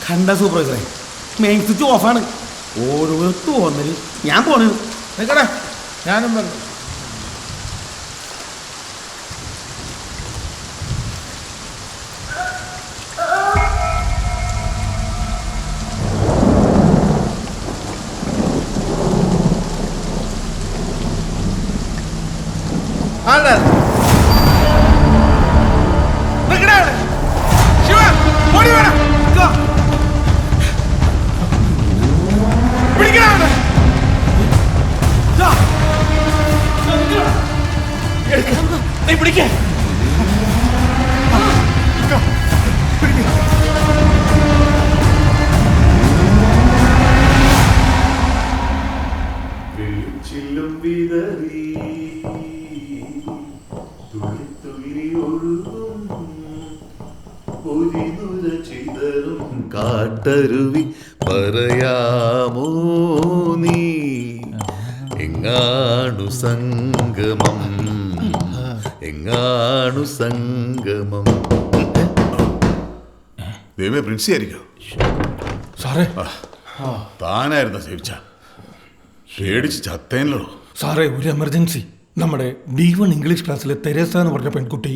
കണ്ട സൂപ്പർവൈസറെ, main switch ഓഫാണ്. ഓരോ തോന്നല്. ഞാൻ പോണു. നിൽക്കണേ, ഞാനും പറഞ്ഞു. കാട്ടരുവി പറയാമോ നീ എങ്ങാണു സംഗമം, എങ്ങാണു സംഗമം. ദൈവമേ, പ്രിൻസി ആയിരിക്കോ? സാറേ, താനായിരുന്ന സേവിച്ച പേടിച്ച് ചത്തേനല്ലോ. സാറേ, ഒരു എമർജൻസി. നമ്മുടെ D1 ഇംഗ്ലീഷ് ക്ലാസ്സിലെ തെരേസ എന്ന് പറഞ്ഞ പെൺകുട്ടി.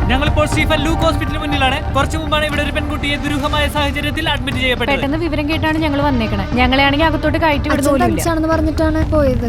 ഞങ്ങളിപ്പോൾ സ്റ്റീഫൻ ലൂക്ക് ഹോസ്പിറ്റലിന് മുന്നിലാണ്. കുറച്ചു മുമ്പാണ് ഇവിടെ ഒരു പെൺകുട്ടിയെ ദുരൂഹമായ സാഹചര്യത്തിൽ അഡ്മിറ്റ് ചെയ്യപ്പെട്ടത്. പെട്ടെന്ന് വിവരം കേട്ടാണ് ഞങ്ങൾ വന്നേക്കണേ. ഞങ്ങളെയാണെങ്കിൽ അകത്തോട്ട് കയറ്റി വിടുന്നു പറഞ്ഞിട്ടാണ് പോയത്.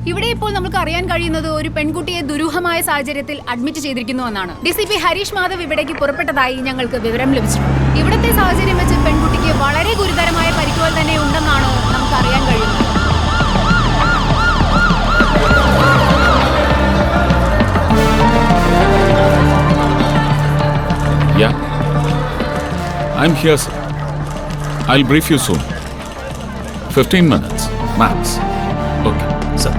ഇവിടെ ഇപ്പോൾ നമുക്ക് അറിയാൻ കഴിയുന്നത് ഒരു പെൺകുട്ടിയെ ദുരൂഹമായ സാഹചര്യത്തിൽ അഡ്മിറ്റ് ചെയ്തിരിക്കുന്നു എന്നാണ്. DCP ഹരീഷ് മാധവ് ഇവിടേക്ക് പുറപ്പെട്ടതായി ഞങ്ങൾക്ക് വിവരം ലഭിച്ചിട്ടുണ്ട്. ഇവിടുത്തെ സാഹചര്യം വെച്ച് പെൺകുട്ടിക്ക് വളരെ ഗുരുതരമായ പരിക്കുകൾ തന്നെ ഉണ്ടെന്നാണ് നമുക്ക് അറിയാൻ കഴിയുന്നത്. Yeah, I'm here, sir. I'll brief you soon. 15 minutes, max. Okay, sir.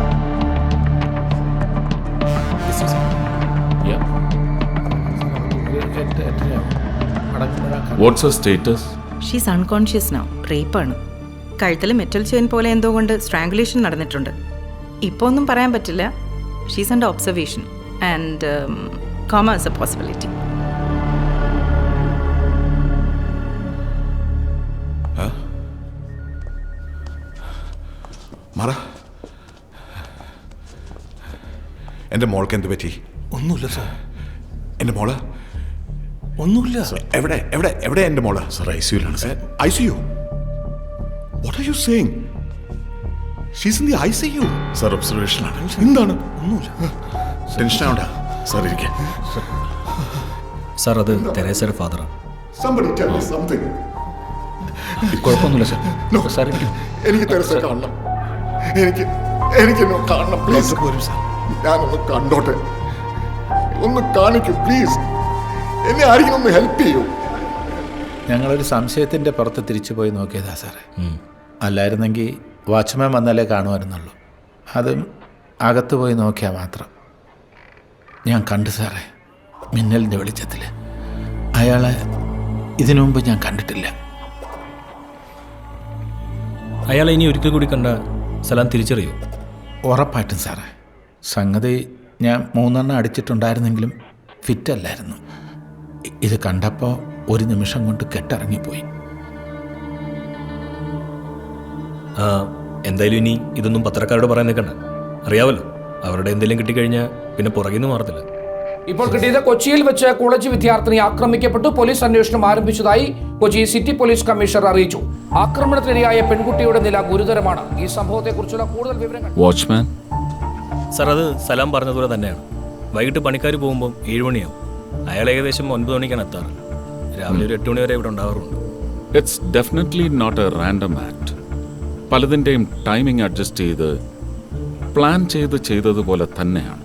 Yeah. What's her status? She's unconscious now. റേപ്പാണ്. കഴുത്തിൽ മെറ്റൽ ചെയിൻ പോലെ എന്തോ കൊണ്ട് സ്ട്രാങ്കുലേഷൻ നടന്നിട്ടുണ്ട്. ഇപ്പോൾ ഒന്നും പറയാൻ പറ്റില്ല. She's under observation and comma is A possibility. മാറ, എൻ്റെ മോൾക്ക് എന്ത് പറ്റി? ഒന്നുമില്ല സാർ. എൻ്റെ മോള് ഒന്നുമില്ല. എവിടെ എവിടെ എവിടെ എൻ്റെ മോള്? സാർ, ICUലാണ് sir. ICU? What are you saying? She's in the ICU. Sir, ഒബ്സർവേഷനാണ്. എന്താണ്? ഒന്നുമില്ല. ടെൻഷൻ ആവണ്ട സാർ, ഇരിക്കെ. സാർ, അത് തെരേസയുടെ ഫാദറാണ്. Somebody tell me something. കുഴപ്പമൊന്നുമില്ല സാർ. No, സാർ, എനിക്ക് തെരേസ കാണണം. എനിക്കൊന്ന് കാണണം പ്ലീസ്. ഞാനൊന്ന് കണ്ടോട്ടെ. ഒന്ന് കാണിക്കൂ പ്ലീസ്. എന്നെ ആരെങ്കിലും ഒന്ന് ഹെൽപ്പ് ചെയ്യൂ. ഞങ്ങളൊരു സംശയത്തിൻ്റെ പുറത്ത് തിരിച്ചു പോയി നോക്കിയതാ സാറേ. അല്ലായിരുന്നെങ്കിൽ വാച്ച്മാൻ വന്നാലേ കാണുമായിരുന്നുള്ളൂ. അതും അകത്ത് പോയി നോക്കിയാൽ മാത്രം. ഞാൻ കണ്ടു സാറേ, മിന്നലിൻ്റെ വെളിച്ചത്തിൽ. അയാളെ ഇതിനു മുമ്പ് ഞാൻ കണ്ടിട്ടില്ല. അയാളെ ഇനി ഒരിക്കൽ കൂടി കണ്ട സലാം തിരിച്ചറിയൂ? ഉറപ്പായിട്ടും സാറേ. സംഗതി ഞാൻ 3 എണ്ണം അടിച്ചിട്ടുണ്ടായിരുന്നെങ്കിലും ഫിറ്റല്ലായിരുന്നു. ഇത് കണ്ടപ്പോൾ ഒരു നിമിഷം കൊണ്ട് കെട്ടിറങ്ങിപ്പോയി. എന്തായാലും ഇനി ഇതൊന്നും പത്രക്കാരോട് പറയാൻ നിൽക്കണ്ട. അറിയാമല്ലോ, അവരുടെ എന്തെങ്കിലും കിട്ടിക്കഴിഞ്ഞാൽ പിന്നെ പുറകിൽ നിന്ന് മാറത്തില്ല. ഇപ്പോൾ കിട്ടിയത് കൊച്ചിയിൽ വെച്ച് കോളേജ് വിദ്യാർത്ഥിനി ആക്രമിക്കപ്പെട്ടു. പോലീസ് അന്വേഷണം ആരംഭിച്ചതായി കൊച്ചി സിറ്റി പോലീസ് കമ്മീഷണർ അറിയിച്ചു. ആക്രമണത്തിനിരയായ പെൺകുട്ടിയുടെ നില ഗുരുതരമാണ്. ഈ സംഭവത്തെക്കുറിച്ചുള്ള കൂടുതൽ വിവരങ്ങൾ. വാച്ച്മാൻ സാർ, അത് സലാം പറഞ്ഞതുപോലെ തന്നെയാണ്. വൈകിട്ട് പണിക്കാർ പോകുമ്പോൾ 7 മണിയാവും. അയാൾ ഏകദേശം 9 മണിക്കാണ് എത്താറ്. രാവിലെ ഒരു 8 മണി വരെ ഇവിടെ ഉണ്ടാവാറുണ്ട്. It's definitely not a random act. പലതിൻ്റെയും ടൈമിംഗ് അഡ്ജസ്റ്റ് ചെയ്ത് പ്ലാൻ ചെയ്തതുപോലെ തന്നെയാണ്.